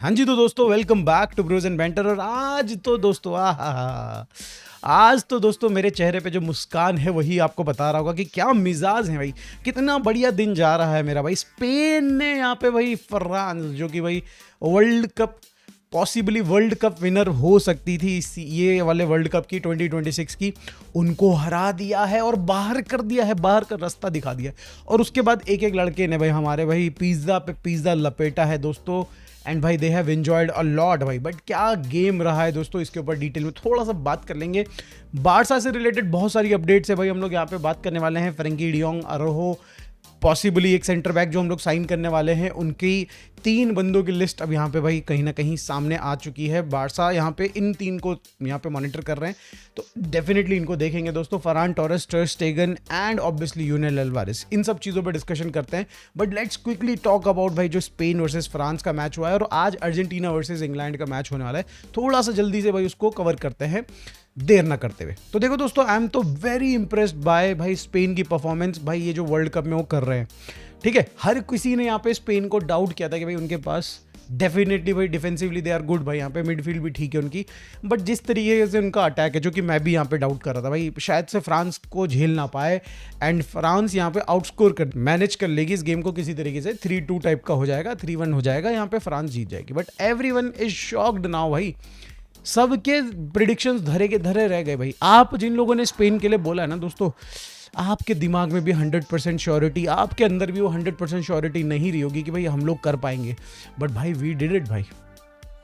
हाँ जी, तो दोस्तों welcome back to Bros and Banter. और आज तो दोस्तों मेरे चेहरे पे जो मुस्कान है वही आपको बता रहा होगा कि क्या मिजाज है भाई। कितना बढ़िया दिन जा रहा है मेरा भाई। स्पेन ने यहाँ पे भाई फ्रांस, जो कि भाई world cup, possibly world cup winner हो सकती थी ये वाले वर्ल्ड कप की 2026 की, उनको हरा दिया है और बाहर कर दिया है, बाहर का रास्ता दिखा दिया है। और उसके बाद एक एक लड़के ने भाई हमारे भाई पिज्ज़ा पे पिज्ज़ा लपेटा है दोस्तों। एंड भाई they have enjoyed a lot भाई। बट क्या गेम रहा है दोस्तों, इसके ऊपर डिटेल में थोड़ा सा बात कर लेंगे। बारसा से रिलेटेड बहुत सारी अपडेट्स है भाई, हम लोग यहाँ पे बात करने वाले हैं। फ्रेंकी डियोंग, अरोहो, पॉसिबली एक सेंटर बैक जो हम लोग साइन करने वाले हैं, उनकी 3 बंदों की लिस्ट अब यहाँ पे भाई कहीं ना कहीं सामने आ चुकी है। बारसा यहाँ पे इन 3 को यहाँ पे मॉनिटर कर रहे हैं, तो डेफिनेटली इनको देखेंगे दोस्तों। Ferran Torres, ter Stegen and obviously यूनेल अल्वारेस, इन सब चीज़ों पे डिस्कशन करते हैं। But let's quickly talk about भाई जो स्पेन वर्सेस फ्रांस का मैच हुआ है और आज अर्जेंटीना वर्सेस इंग्लैंड का मैच होने वाला है। थोड़ा सा जल्दी से भाई उसको कवर करते हैं देर ना करते हुए। तो देखो दोस्तों, आई एम तो वेरी इंप्रेस्ड बाय भाई स्पेन की परफॉर्मेंस। भाई ये जो वर्ल्ड कप में वो कर रहे हैं, ठीक है, हर किसी ने यहाँ पे स्पेन को डाउट किया था कि भाई उनके पास डेफिनेटली भाई डिफेंसिवली दे आर गुड भाई, यहाँ पे मिडफील्ड भी ठीक है उनकी, बट जिस तरीके से उनका अटैक है, जो कि मैं भी यहाँ पे डाउट कर रहा था भाई, शायद से फ्रांस को झेल ना पाए। एंड फ्रांस यहाँ पे आउटस्कोर कर मैनेज कर लेगी इस गेम को किसी तरीके से। 3-2 टाइप का हो जाएगा, 3-1 हो जाएगा, यहाँ पे फ्रांस जीत जाएगी। But everyone is shocked now भाई। सबके प्रिडिक्शंस धरे के धरे रह गए भाई। आप जिन लोगों ने स्पेन के लिए बोला है ना दोस्तों, आपके दिमाग में भी 100% श्योरिटी, आपके अंदर भी वो 100% श्योरिटी नहीं रही होगी कि भाई हम लोग कर पाएंगे। बट भाई वी डिड इट भाई।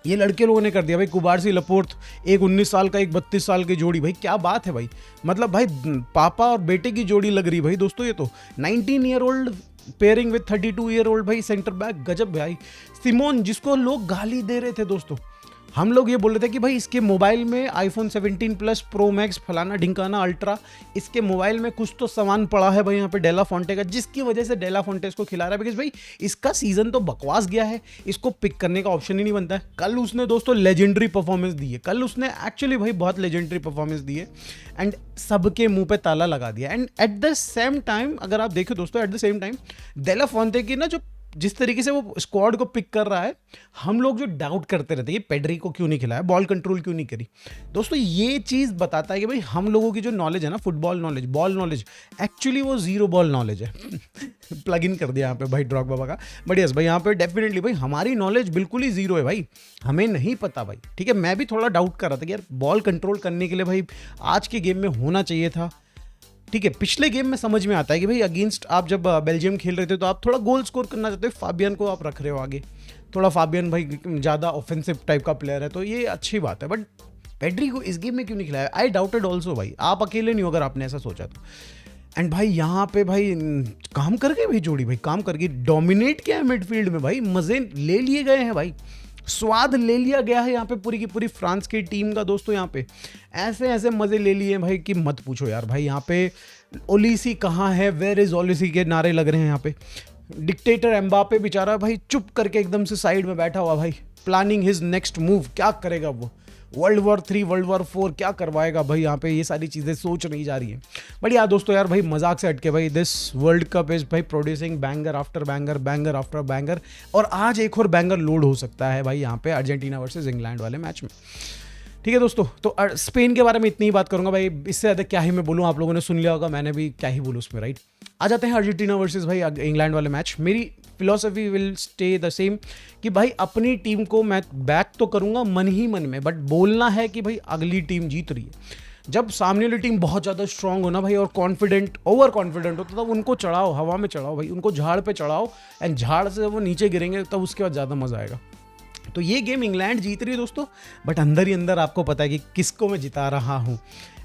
ये लड़के लोगों ने कर दिया भाई। कुबारसी लपोर्ट, एक 19 साल का, एक 32 साल की जोड़ी, भाई क्या बात है भाई। मतलब भाई पापा और बेटे की जोड़ी लग रही भाई दोस्तों। ये तो 19 year old pairing with 32 year old भाई सेंटर बैक, गजब भाई। सिमोन, जिसको लोग गाली दे रहे थे दोस्तों, हम लोग ये बोल रहे थे कि भाई इसके मोबाइल में आईफोन 17 प्लस प्रो मैक्स फलाना ढिंकाना अल्ट्रा, इसके मोबाइल में कुछ तो सामान पड़ा है भाई यहाँ पे डेला फोंटे का, जिसकी वजह से डेला फोंटे इसको खिला रहा है। बिकॉज भाई इसका सीजन तो बकवास गया है, इसको पिक करने का ऑप्शन ही नहीं बनता है। कल उसने दोस्तों लेजेंडरी परफॉर्मेंस दी है, कल उसने एक्चुअली भाई बहुत लेजेंडरी परफॉर्मेंस दी है एंड सबके मुंह पे ताला लगा दिया। And at the same time अगर आप देखो दोस्तों, at the same time de la Fuente की ना जो जिस तरीके से वो स्क्वाड को पिक कर रहा है, हम लोग जो डाउट करते रहते हैं ये पेड्री को क्यों नहीं खिलाया, बॉल कंट्रोल क्यों नहीं करी, दोस्तों ये चीज़ बताता है कि भाई हम लोगों की जो नॉलेज है ना, football knowledge, ball knowledge, actually वो जीरो बॉल नॉलेज है। प्लग इन कर दिया यहाँ पे भाई ड्रॉग बाबा का। बट यस भाई, यहाँ पे डेफिनेटली भाई हमारी नॉलेज बिल्कुल ही जीरो है भाई, हमें नहीं पता भाई। ठीक है, मैं भी थोड़ा डाउट कर रहा था कि यार बॉल कंट्रोल करने के लिए भाई आज के गेम में होना चाहिए था। ठीक है, पिछले गेम में समझ में आता है कि भाई अगेंस्ट आप जब बेल्जियम खेल रहे थे तो आप थोड़ा गोल स्कोर करना चाहते हो, फाबियन को आप रख रहे हो आगे, थोड़ा फाबियन भाई ज़्यादा ऑफेंसिव टाइप का प्लेयर है, तो ये अच्छी बात है। बट पेड्री को इस गेम में क्यों नहीं खिलाया, आई डाउटेड ऑल्सो भाई। आप अकेले नहीं हो अगर आपने ऐसा सोचा तो। एंड भाई यहाँ पे भाई काम कर गई भाई जोड़ी, भाई काम कर गई, डोमिनेट किया है मिडफील्ड में भाई, मजे ले लिए गए हैं भाई, स्वाद ले लिया गया है यहाँ पे पूरी की पूरी फ्रांस की टीम का दोस्तों। यहाँ पे ऐसे ऐसे मजे ले लिए भाई कि मत पूछो यार। भाई यहाँ पे ओलीसी कहाँ है, वेयर इज ओलीसी के नारे लग रहे हैं यहाँ पे। डिक्टेटर एम्बापे बेचारा भाई चुप करके एकदम से साइड में बैठा हुआ भाई, प्लानिंग हिज नेक्स्ट मूव, क्या करेगा वो, वर्ल्ड वॉर 3, वर्ल्ड वॉर 4 क्या करवाएगा भाई, यहाँ पे ये सारी चीज़ें सोच नहीं जा रही हैं। बट यार दोस्तों, यार भाई मजाक से हटके भाई, दिस वर्ल्ड कप इज भाई producing banger after banger, banger after banger, और आज एक और बैंगर लोड हो सकता है भाई यहाँ पे अर्जेंटीना वर्सेस इंग्लैंड वाले मैच में। ठीक है दोस्तों, तो स्पेन के बारे में इतनी ही बात करूंगा भाई, इससे ज़्यादा क्या ही मैं बोलूँ, आप लोगों ने सुन लिया होगा, मैंने भी क्या ही बोलूँ उसमें, राइट। आ जाते हैं अर्जेंटीना वर्सेस भाई इंग्लैंड वाले मैच। मेरी philosophy will stay the same कि भाई अपनी टीम को मैं बैक तो करूंगा मन ही मन में, बट बोलना है कि भाई अगली टीम जीत रही है। जब सामने वाली टीम बहुत ज़्यादा स्ट्रांग हो ना भाई और कॉन्फिडेंट, ओवर कॉन्फिडेंट हो, तो तब उनको चढ़ाओ, हवा में चढ़ाओ भाई, उनको झाड़ पे चढ़ाओ, एंड झाड़ से जब वो नीचे गिरेंगे तब उसके बाद ज़्यादा मज़ा आएगा। तो ये गेम इंग्लैंड जीत रही है दोस्तों, बट अंदर ही अंदर आपको पता है कि किसको मैं जिता रहा हूँ।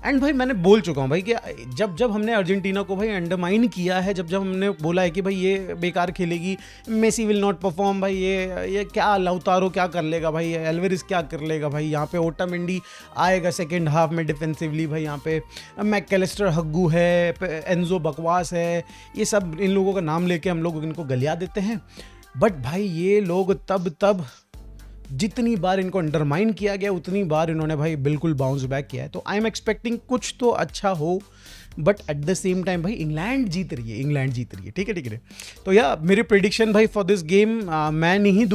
एंड भाई मैंने बोल चुका हूँ भाई कि जब जब हमने अर्जेंटीना को भाई अंडरमाइन किया है, जब जब हमने बोला है कि भाई ये बेकार खेलेगी, मेसी विल नॉट परफॉर्म भाई, ये क्या लाउतारो क्या कर लेगा भाई, एल्वेरिस क्या कर लेगा भाई, यहाँ पे ओटामेंडी आएगा सेकेंड हाफ में डिफेंसिवली भाई, यहाँ पे मैकलिस्टर हग्गू है, एंजो बकवास है, ये सब इन लोगों का नाम लेके हम लोग इनको गलिया देते हैं। बट भाई ये लोग तब जितनी बार इनको अंडरमाइन किया गया उतनी बार इन्होंने भाई बिल्कुल बाउंस बैक किया है। तो आई एम एक्सपेक्टिंग कुछ तो अच्छा हो but at the same time भाई इंग्लैंड जीत रही है, ठीक है। तो या मेरी प्रिडिक्शन भाई फॉर दिस गेम मैं नहीं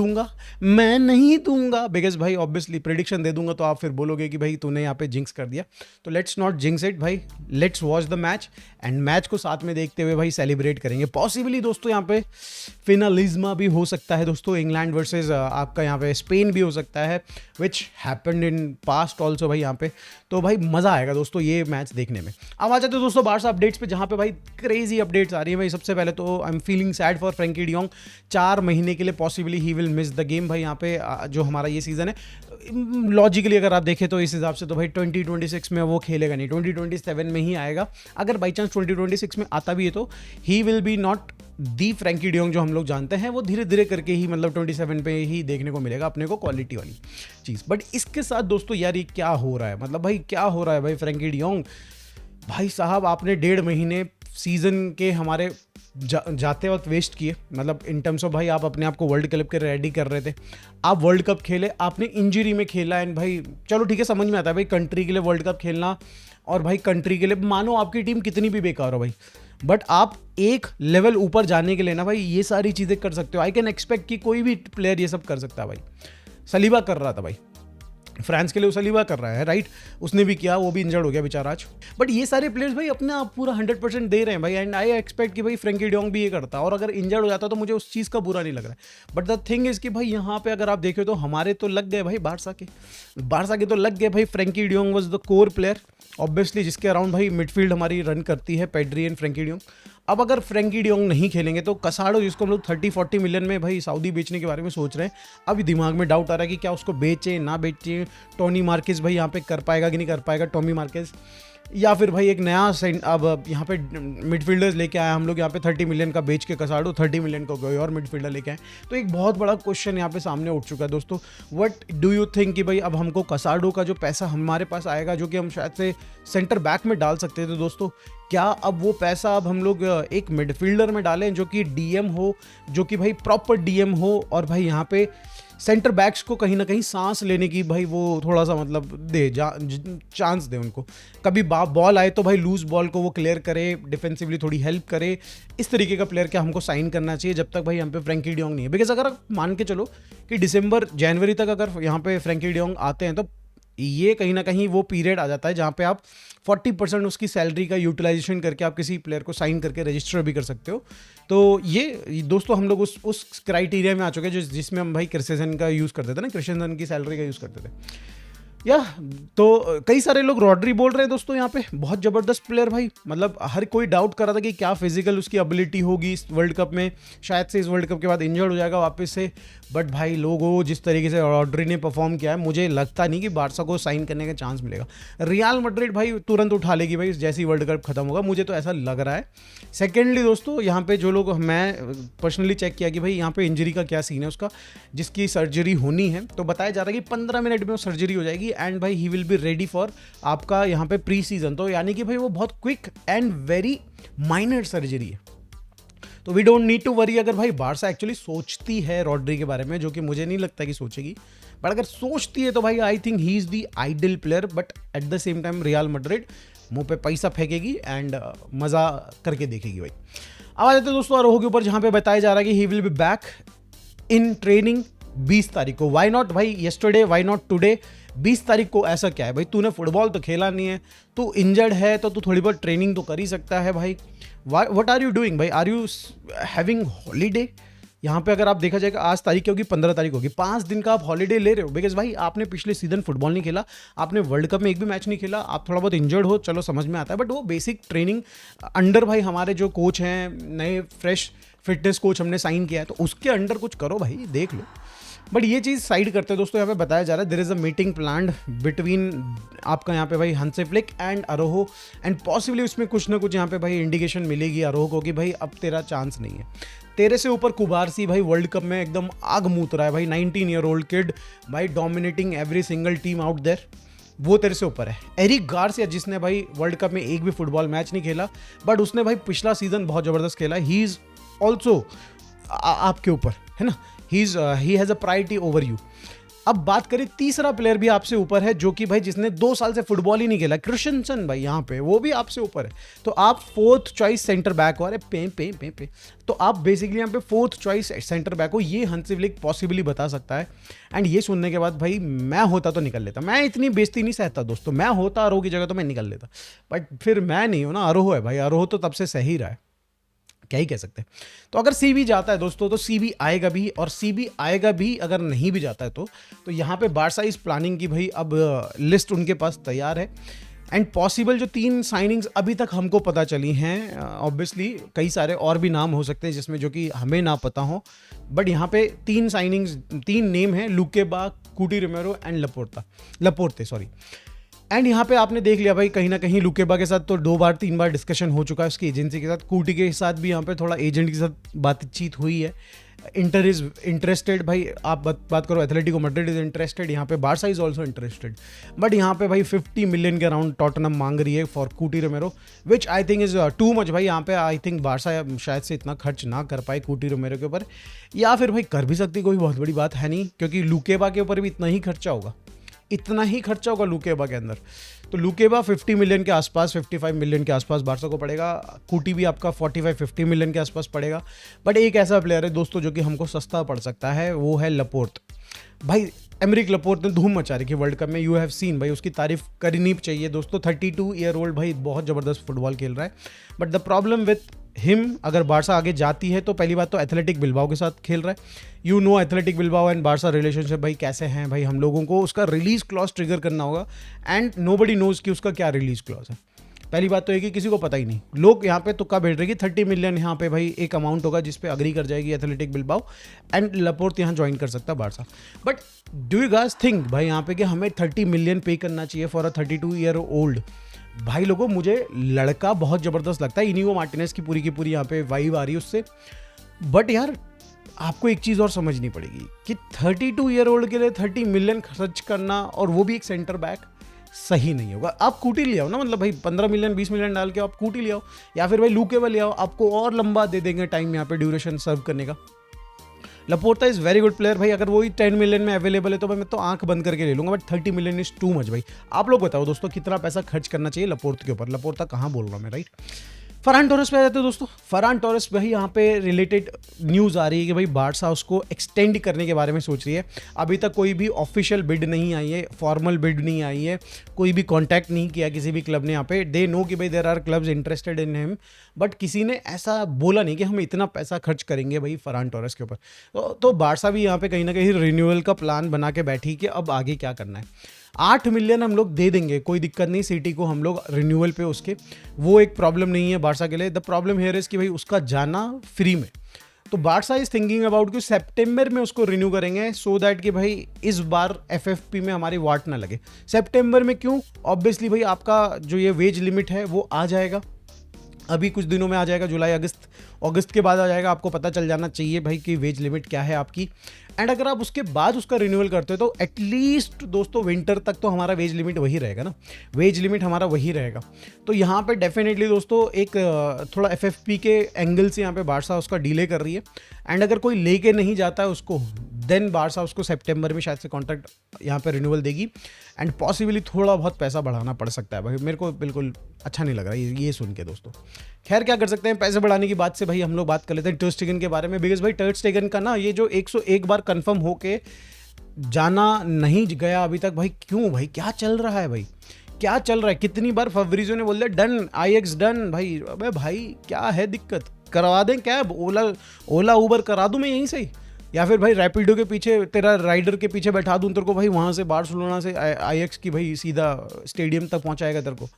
दूंगा बिकॉज भाई ऑब्वियसली प्रिडिक्शन दे दूंगा तो आप फिर बोलोगे कि भाई तूने यहाँ पे जिंक्स कर दिया। तो लेट्स नॉट जिंक्स इट भाई, let's watch the match and match को साथ में देखते हुए भाई सेलिब्रेट करेंगे। पॉसिबली दोस्तों यहाँ पे फिनालिज्मा भी हो सकता है दोस्तों, इंग्लैंड वर्सेज आपका यहाँ पे स्पेन भी हो सकता है, which happened in past also भाई यहाँ पे। तो भाई मज़ा आएगा दोस्तों ये मैच देखने में। अब आ जाते हैं दोस्तों बारसा अपडेट्स पे, जहाँ पे भाई क्रेजी अपडेट्स आ रही है भाई। सबसे पहले तो I am feeling sad for Frenkie de Jong, 4 महीने के लिए possibly he will miss the game भाई यहाँ पे जो हमारा ये सीज़न है। लॉजिकली अगर आप देखें तो इस हिसाब से तो भाई 2026 में वो खेलेगा नहीं, 2027 में ही आएगा। अगर बाई चांस 2026 में आता भी है तो he will be not the Frenkie de Jong जो हम लोग जानते हैं, वो धीरे धीरे करके ही मतलब 27 पे ही देखने को मिलेगा अपने को क्वालिटी वाली चीज़। बट इसके साथ दोस्तों यार ये क्या हो रहा है, मतलब भाई क्या हो रहा है भाई फ्रैंकी डियोंग भाई साहब, आपने 1.5 महीने सीज़न के हमारे जाते वक्त वेस्ट किए, मतलब इन टर्म्स ऑफ भाई आप अपने आप को वर्ल्ड कप के रेडी कर रहे थे, आप वर्ल्ड कप खेले, आपने इंजरी में खेला एंड भाई चलो ठीक है समझ में आता है भाई कंट्री के लिए वर्ल्ड कप खेलना, और भाई कंट्री के लिए मानो आपकी टीम कितनी भी बेकार हो भाई, बट आप एक लेवल ऊपर जाने के लिए ना भाई ये सारी चीज़ें कर सकते हो। आई कैन एक्सपेक्ट कि कोई भी प्लेयर ये सब कर सकता है भाई। सलीबा कर रहा था भाई, फ्रांस के लिए वो सलीबा कर रहा है राइट, उसने भी किया, वो भी इंजर्ड हो गया बेचारा आज। बट ये सारे प्लेयर्स भाई अपने आप पूरा 100% दे रहे हैं भाई, एंड आई एक्सपेक्ट कि भाई फ्रैंकी डियोंग भी ये करता, और अगर इंजर्ड हो जाता तो मुझे उस चीज़ का बुरा नहीं लग रहा है। बट द थिंग इज़ कि भाई यहाँ पे अगर आप देखें तो हमारे तो लग गए भाई बारसा के तो लग गए भाई। Frenkie de Jong was the core player obviously, जिसके अराउंड भाई मिडफील्ड हमारी रन करती है, पेड्री एंड फ्रैंकी डियोंग। अब अगर फ्रैंकी डियोंग नहीं खेलेंगे तो कसाडो, जिसको हम लोग 30-40 मिलियन में भाई सऊदी बेचने के बारे में सोच रहे हैं, अभी दिमाग में डाउट आ रहा है कि क्या उसको बेचें ना बेचें। टोनी मार्केस भाई यहाँ पे कर पाएगा कि नहीं कर पाएगा, टॉमी मार्केस, या फिर भाई एक नया अब यहाँ पे मिडफील्डर्स लेके आए हम लोग यहाँ पे 30 मिलियन का बेच के कसाडो 30 मिलियन का कोई और मिडफील्डर लेके आए। तो एक बहुत बड़ा क्वेश्चन यहाँ पे सामने उठ चुका है दोस्तों, व्हाट डू यू थिंक कि भाई अब हमको कसाडो का जो पैसा हमारे पास आएगा, जो कि हम शायद से सेंटर बैक में डाल सकते थे दोस्तों, क्या अब वो पैसा अब हम लोग एक मिडफील्डर में डालें जो कि डीएम हो, जो कि भाई प्रॉपर डीएम हो, और भाई यहाँ पे सेंटर बैक्स को कहीं ना कहीं सांस लेने की भाई वो थोड़ा सा मतलब दे चांस दे उनको, कभी बॉल आए तो भाई लूज बॉल को वो क्लियर करे, डिफेंसिवली थोड़ी हेल्प करे। इस तरीके का प्लेयर क्या हमको साइन करना चाहिए जब तक भाई हम पे फ्रैंकी डियोंग नहीं है। बिकॉज अगर आप मान के चलो कि दिसंबर जनवरी तक अगर यहाँ पे फ्रैंकी डियोंग आते हैं तो ये कहीं ना कहीं वो पीरियड आ जाता है जहाँ पे आप 40% उसकी सैलरी का यूटिलाइजेशन करके आप किसी प्लेयर को साइन करके रजिस्टर भी कर सकते हो। तो ये दोस्तों हम लोग उस क्राइटेरिया में आ चुके हैं जिसमें हम भाई क्रिस्टियन का यूज़ करते थे ना, क्रिस्टियन की सैलरी का यूज़ करते थे या। तो कई सारे लोग रॉड्री बोल रहे हैं दोस्तों यहाँ पे, बहुत ज़बरदस्त प्लेयर भाई, मतलब हर कोई डाउट कर रहा था कि क्या फिजिकल उसकी एबिलिटी होगी इस वर्ल्ड कप में, शायद से इस वर्ल्ड कप के बाद इंजर्ड हो जाएगा वापस से। बट भाई लोगों जिस तरीके से रॉड्री ने परफॉर्म किया है, मुझे लगता नहीं कि बारसा को साइन करने का चांस मिलेगा। रियल मैड्रिड भाई तुरंत उठा लेगी भाई जैसे ही वर्ल्ड कप खत्म होगा, मुझे तो ऐसा लग रहा है। सेकेंडली दोस्तों यहाँ पे जो लोग, मैं पर्सनली चेक किया कि भाई यहाँ पे इंजरी का क्या सीन है उसका, जिसकी सर्जरी होनी है, तो बताया जा रहा है कि 15 मिनट में वो सर्जरी हो जाएगी एंड भाई he will be ready for आपका यहाँ पे प्री सीजन। तो यानी कि भाई वो बहुत quick and very minor surgery है, तो we don't need to worry. अगर भाई बारसा एक्चुअली सोचती है रॉड्री के बारे में, जो कि मुझे नहीं लगता कि सोचेगी, बट अगर सोचती है तो भाई I think he is the ideal player. But at the same time Real Madrid मुंह पे पैसा फेंकेगी एंड मज़ा करके देखेगी भाई। अब आ जाते हैं दोस्तों आरोह के ऊपर, जहाँ पे बताया जा रहा है कि he will be back in training 20 तारीख को। वाई नॉट भाई येस्टरडे, वाई नॉट टुडे? 20 तारीख को ऐसा क्या है भाई, तूने फुटबॉल तो खेला नहीं है, तू इंजर्ड है तो तू थोड़ी बहुत ट्रेनिंग तो कर ही सकता है भाई। व्हाट आर यू डूइंग भाई, आर यू हैविंग हॉलीडे? यहाँ पे अगर आप देखा जाएगा आज तारीख क्या होगी, 15 तारीख होगी, 5 दिन का आप हॉलीडे ले रहे हो। बिकॉज भाई आपने पिछले सीजन फुटबॉल नहीं खेला, आपने वर्ल्ड कप में एक भी मैच नहीं खेला, आप थोड़ा बहुत इंजर्ड हो, चलो समझ में आता है, बट वो बेसिक ट्रेनिंग अंडर भाई हमारे जो कोच हैं, नए फ्रेश फिटनेस कोच हमने साइन किया है, तो उसके अंडर कुछ करो भाई, देख लो। बट ये चीज़ साइड करते हैं दोस्तों, यहाँ पे बताया जा रहा है there is a meeting planned between आपका यहाँ पे भाई Hansi Flick and Araujo, and possibly उसमें कुछ ना कुछ यहाँ पे भाई इंडिकेशन मिलेगी अरोहो को कि भाई अब तेरा चांस नहीं है। तेरे से ऊपर कुबारसी भाई वर्ल्ड कप में एकदम आग मूत रहा है भाई, 19 ईयर ओल्ड किड भाई, dominating every single team out there, वो तेरे से ऊपर है। एरिक गार्सिया जिसने भाई वर्ल्ड कप में एक भी फुटबॉल मैच नहीं खेला, बट उसने भाई पिछला सीजन बहुत ज़बरदस्त खेला, ही इज़ ऑल्सो आपके ऊपर है ना, he has a priority over you. अब बात करें तीसरा प्लेयर भी आपसे ऊपर है, जो कि भाई जिसने 2 साल से फुटबॉल ही नहीं खेला, क्रिश्चियनसन भाई यहाँ पे, वो भी आपसे ऊपर है। तो आप 4th चॉइस सेंटर बैक हो, अरे पे तो आप बेसिकली यहाँ पे 4th चॉइस सेंटर बैक हो, ये हंसी फ्लिक पॉसिबली बता सकता है। एंड ये सुनने के बाद भाई मैं होता तो निकल लेता, मैं इतनी बेइज्जती नहीं सहता दोस्तों, मैं होता आरोह की जगह तो मैं निकल लेता, बट फिर मैं नहीं हूँ ना, आरोह है भाई, आरोह तो तब से सही रहा है, क्या ही कह सकते हैं। तो अगर सीबी जाता है दोस्तों तो सीबी आएगा भी, और सीबी आएगा भी अगर नहीं भी जाता है तो यहाँ पे बारसा इस प्लानिंग की भाई अब लिस्ट उनके पास तैयार है। एंड पॉसिबल जो 3 साइनिंग्स अभी तक हमको पता चली हैं, ऑब्वियसली कई सारे और भी नाम हो सकते हैं जिसमें जो कि हमें ना पता हो, बट यहाँ पे 3 साइनिंग्स, 3 नेम है, लुकेबा, कूटी रोमेरो एंड लपोर्ते सॉरी। एंड यहाँ पे आपने देख लिया भाई, कहीं ना कहीं लुकेबा के साथ तो 2 बार 3 बार डिस्कशन हो चुका है उसकी एजेंसी के साथ, कूटी के साथ भी यहाँ पे थोड़ा एजेंट के साथ बातचीत हुई है। इंटर इज इंटरेस्टेड भाई, आप बात करो एथलेटिको मैड्रिड इज इंटरेस्टेड, यहाँ पे Barça is also interested, but यहाँ पे भाई 50 मिलियन के अराउंड टॉटनम मांग रही है for Cuti Romero, which I think is too much भाई। यहाँ पे आई थिंक बारसा शायद से इतना खर्च ना कर पाए कूटी रोमेरो के ऊपर, या फिर भाई कर भी सकती, कोई बहुत बड़ी बात है नहीं, क्योंकि लुकेबा के ऊपर भी इतना ही खर्चा होगा लुकेबा के अंदर। तो लुकेबा 50 मिलियन के आसपास, 55 मिलियन के आसपास बारसा को पड़ेगा, कूटी भी आपका 45-50 मिलियन के आसपास पड़ेगा। बट एक ऐसा प्लेयर है दोस्तों जो कि हमको सस्ता पड़ सकता है, वो है लपोर्ट भाई। एमरिक लपोर्ट ने धूम मचा रखी वर्ल्ड कप में, यू हैव सीन भाई, उसकी तारीफ करनी चाहिए दोस्तों। 32 ईयर ओल्ड भाई, बहुत ज़बरदस्त फुटबॉल खेल रहा है। But the problem with him, अगर बारसा आगे जाती है तो पहली बात तो एथलेटिक बिल्बाओ के साथ खेल रहा है, you know athletic Bilbao and Barca relationship भाई कैसे हैं भाई, हम लोगों को उसका रिलीज क्लॉज ट्रिगर करना होगा, एंड नोबडी नोज कि उसका क्या रिलीज क्लॉज है। पहली बात तो है कि किसी को पता ही नहीं, लोग यहाँ पे तुक्का बैठ रहे कि 30 मिलियन यहाँ पे भाई एक अमाउंट होगा जिस पे अग्री कर जाएगी एथलेटिक बिल्बाओ, एंड लपोर्ट यहाँ ज्वाइन कर सकता है Barça. But do you guys think भाई यहाँ पे कि हमें 30 मिलियन पे करना चाहिए फॉर अ 32 ईयर ओल्ड? भाई लोगों, मुझे लड़का बहुत ज़बरदस्त लगता है, इनिगो मार्टिनेज की पूरी यहाँ पे वाइब आ रही है उससे। बट यार आपको एक चीज़ और समझनी पड़ेगी कि 32 ईयर ओल्ड के लिए 30 मिलियन खर्च करना, और वो भी एक सेंटर बैक, सही नहीं होगा। आप कूटी ले आओ ना, मतलब भाई 15 मिलियन 20 मिलियन डाल के आप कूटी ले आओ, या फिर भाई लुकेबा ले आओ, आपको और लंबा दे देंगे टाइम यहाँ पे ड्यूरेशन सर्व करने का। लपोर्ता इज़ वेरी गुड प्लेयर भाई, अगर वही 10 मिलियन में अवेलेबल है तो मैं तो आंख बंद करके ले लूँगा, but 30 million is too much भाई। आप लोग बताओ दोस्तों कितना पैसा खर्च करना चाहिए लपोर्ट के ऊपर? लपोर्ता कहाँ बोल रहा हूँ मैं, राइट? फरहान टोरेस पे आ जाते हैं दोस्तों। फरहान टोरेस भाई यहाँ पे रिलेटेड न्यूज़ आ रही है कि भाई बारसा उसको एक्सटेंड करने के बारे में सोच रही है। अभी तक कोई भी ऑफिशियल बिड नहीं आई है, फॉर्मल बिड नहीं आई है, कोई भी कांटेक्ट नहीं किया किसी भी क्लब ने यहाँ पे। दे नो कि भाई there are clubs interested in him, but किसी ने ऐसा बोला नहीं कि हम इतना पैसा खर्च करेंगे भाई फरहान टोरेस के ऊपर। तो बारसा भी यहाँ पे कहीं ना कहीं रिन्यूअल का प्लान बना के बैठी कि अब आगे क्या करना है। 8 मिलियन हम लोग दे देंगे, कोई दिक्कत नहीं, सिटी को हम लोग रिन्यूअल पे उसके, वो एक प्रॉब्लम नहीं है बारसा के लिए। द प्रॉब्लम हियर इज कि भाई उसका जाना फ्री में, तो बारसा इज थिंकिंग अबाउट कि सितंबर में उसको रिन्यू करेंगे, सो दैट कि भाई इस बार एफएफपी में हमारी वाट ना लगे। सितंबर में क्यों? ऑब्वियसली भाई आपका जो ये वेज लिमिट है वो आ जाएगा, अभी कुछ दिनों में आ जाएगा, जुलाई अगस्त के बाद आ जाएगा। आपको पता चल जाना चाहिए भाई कि वेज लिमिट क्या है आपकी। एंड अगर आप उसके बाद उसका रिन्यूअल करते हो तो एटलीस्ट दोस्तों विंटर तक तो हमारा वेज लिमिट वही रहेगा ना, वेज लिमिट हमारा वही रहेगा। तो यहाँ पे डेफिनेटली दोस्तों एक थोड़ा एफएफपी के एंगल से यहाँ पे बारसा उसका डिले कर रही है। एंड अगर कोई लेके नहीं जाता है उसको, देन बारसा उसको सितंबर में शायद से कॉन्ट्रैक्ट यहाँ पे रिन्यूअल देगी, एंड पॉसिबली थोड़ा बहुत पैसा बढ़ाना पड़ सकता है भाई। मेरे को बिल्कुल अच्छा नहीं लग रहा है ये सुन के दोस्तों। खैर क्या कर सकते हैं, पैसे बढ़ाने की बात से भाई हम लोग बात कर लेते हैं टर स्टेगन के बारे में। बिकॉज भाई टर स्टेगन का ना ये जो 101 बार कंफर्म होके जाना नहीं गया अभी तक भाई, क्यों भाई, क्या चल रहा है भाई, क्या चल रहा है? कितनी बार फब्रिजो ने बोल दिया डन, आईएक्स डन भाई। अबे भाई क्या है दिक्कत, करवा दें कैब, ओला उबर करा दूं मैं यहीं से ही, या फिर भाई रैपिडो के पीछे तेरा राइडर के पीछे बैठा दूं तेरे को भाई, वहाँ से बार्सिलोना से आईएक्स की भाई सीधा स्टेडियम तक पहुँचाएगा तेरे को।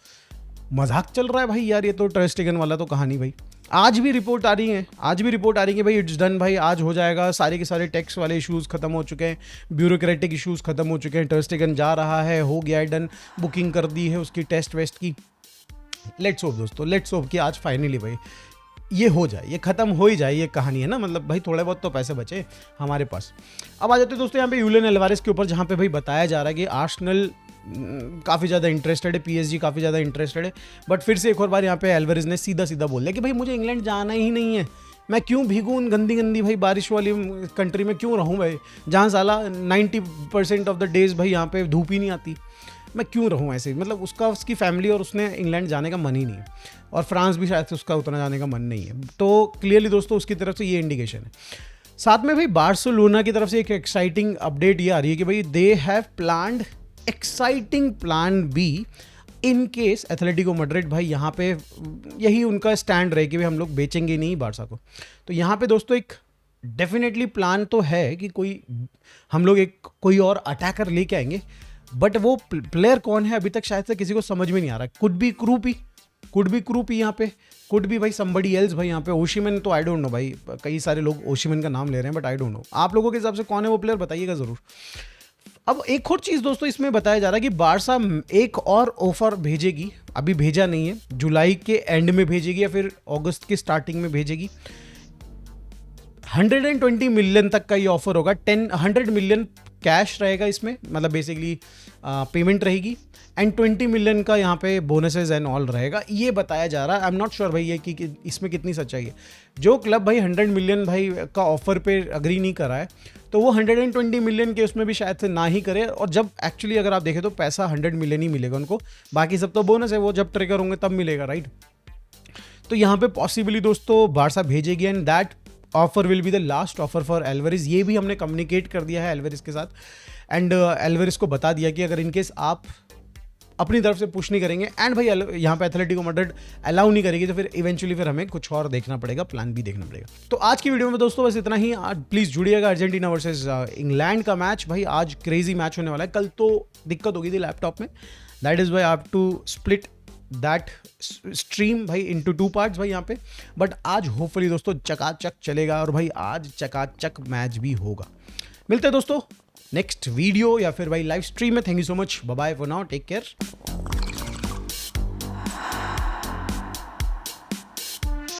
मजाक चल रहा है भाई यार ये तो टर स्टेगन वाला तो कहानी भाई। आज भी रिपोर्ट आ रही है कि भाई इट्स डन भाई, आज हो जाएगा, सारे के सारे टैक्स वाले इश्यूज़ खत्म हो चुके हैं, ब्यूरोक्रेटिक इश्यूज़ खत्म हो चुके हैं, टर स्टेगन जा रहा है, हो गया है डन, बुकिंग कर दी है उसकी टेस्ट वेस्ट की। लेट्स होप दोस्तों, लेट्स होप कि आज फाइनली भाई ये हो जाए, ये खत्म हो ही जाए ये कहानी, है ना, मतलब भाई थोड़े बहुत तो पैसे बचे हमारे पास। अब आ जाते हैं दोस्तों यहाँ पे यूलियन एल्वारेज के ऊपर, जहाँ पे भाई बताया जा रहा है कि आर्सेनल काफ़ी ज़्यादा इंटरेस्टेड है, पीएसजी काफ़ी ज़्यादा इंटरेस्टेड है। बट फिर से एक और बार यहाँ पे एल्वारेज ने सीधा बोल दिया कि भाई मुझे इंग्लैंड जाना ही नहीं है, मैं क्यों भीगूं उन गंदी गंदी भाई बारिश वाली कंट्री में क्यों रहूं भाई, जहाँ साला 90% ऑफ द डेज भाई यहाँ पे धूप ही नहीं आती। मैं क्यों रहूं ऐसे, मतलब उसकी फैमिली और उसने इंग्लैंड जाने का मन ही नहीं है, और फ्रांस भी शायद से उसका उतना जाने का मन नहीं है। तो क्लियरली दोस्तों उसकी तरफ से ये इंडिकेशन है। साथ में भाई बार्सिलोना की तरफ से एक एक्साइटिंग अपडेट ये आ रही है कि भाई they have planned exciting plan be in case Atletico Madrid भाई यहाँ पे यही उनका स्टैंड रहे कि भाई हम लोग बेचेंगे नहीं बारसा को। तो यहाँ पे दोस्तों एक डेफिनेटली प्लान तो है कि हम लोग कोई और अटैकर लेके आएंगे, बट वो प्लेयर कौन है अभी तक शायद से किसी को समझ में नहीं आ रहा। कुड बी क्रूपी यहाँ पे, कुड बी भाई समबडी एल्स भाई यहाँ पे। ओशिमन तो आई डोंट नो भाई, कई सारे लोग ओशिमन का नाम ले रहे हैं, बट आई डोंट नो। आप लोगों के हिसाब से कौन है वो प्लेयर, बताइएगा ज़रूर। अब एक और चीज़ दोस्तों इसमें बताया जा रहा है कि बारसा एक और ऑफर भेजेगी, अभी भेजा नहीं है, जुलाई के एंड में भेजेगी या फिर अगस्त के स्टार्टिंग में भेजेगी। 120 मिलियन तक का ये ऑफर होगा। 100 मिलियन कैश रहेगा इसमें, मतलब बेसिकली पेमेंट रहेगी, एंड 20 मिलियन का यहाँ पे बोनसेस एंड ऑल रहेगा, ये बताया जा रहा है। आई एम नॉट श्योर भाई ये कि इसमें कितनी सच्चाई है। जो क्लब भाई 100 मिलियन भाई का ऑफर पे अग्री नहीं करा है, तो वो 120 मिलियन के उसमें भी शायद से ना ही करे। और जब एक्चुअली अगर आप देखें तो पैसा 100 मिलियन ही मिलेगा उनको, बाकी सब तो बोनस है, वो जब ट्रिगर होंगे तब मिलेगा, राइट। तो यहाँ पे पॉसिबली दोस्तों बारसा भेजेगी, and that offer will be the last offer for Alvarez. ये भी हमने कम्युनिकेट कर दिया है एल्वेरिस के साथ, एंड एल्वेरिस को बता दिया कि अगर इनकेस आप अपनी तरफ से पुश नहीं करेंगे एंड भाई यहाँ पे एथलेटिको मैड्रिड अलाउ नहीं करेगी, तो फिर इवेंचुअली फिर हमें कुछ और देखना पड़ेगा, प्लान भी देखना पड़ेगा। तो आज की वीडियो में दोस्तों बस इतना ही। प्लीज़ जुड़िएगा अर्जेंटीना वर्सेस इंग्लैंड का मैच, भाई आज क्रेजी मैच होने वाला है। कल तो दिक्कत होगी थी लैपटॉप में, that is why I have to split that stream भाई इनटू 2 पार्ट्स भाई यहाँ पे, बट आज होपफुली दोस्तों चकाचक चलेगा, और भाई आज चकाचक मैच भी होगा। मिलते हैं दोस्तों नेक्स्ट वीडियो या फिर भाई लाइव स्ट्रीम में। Thank you so much, bye bye for now, take care.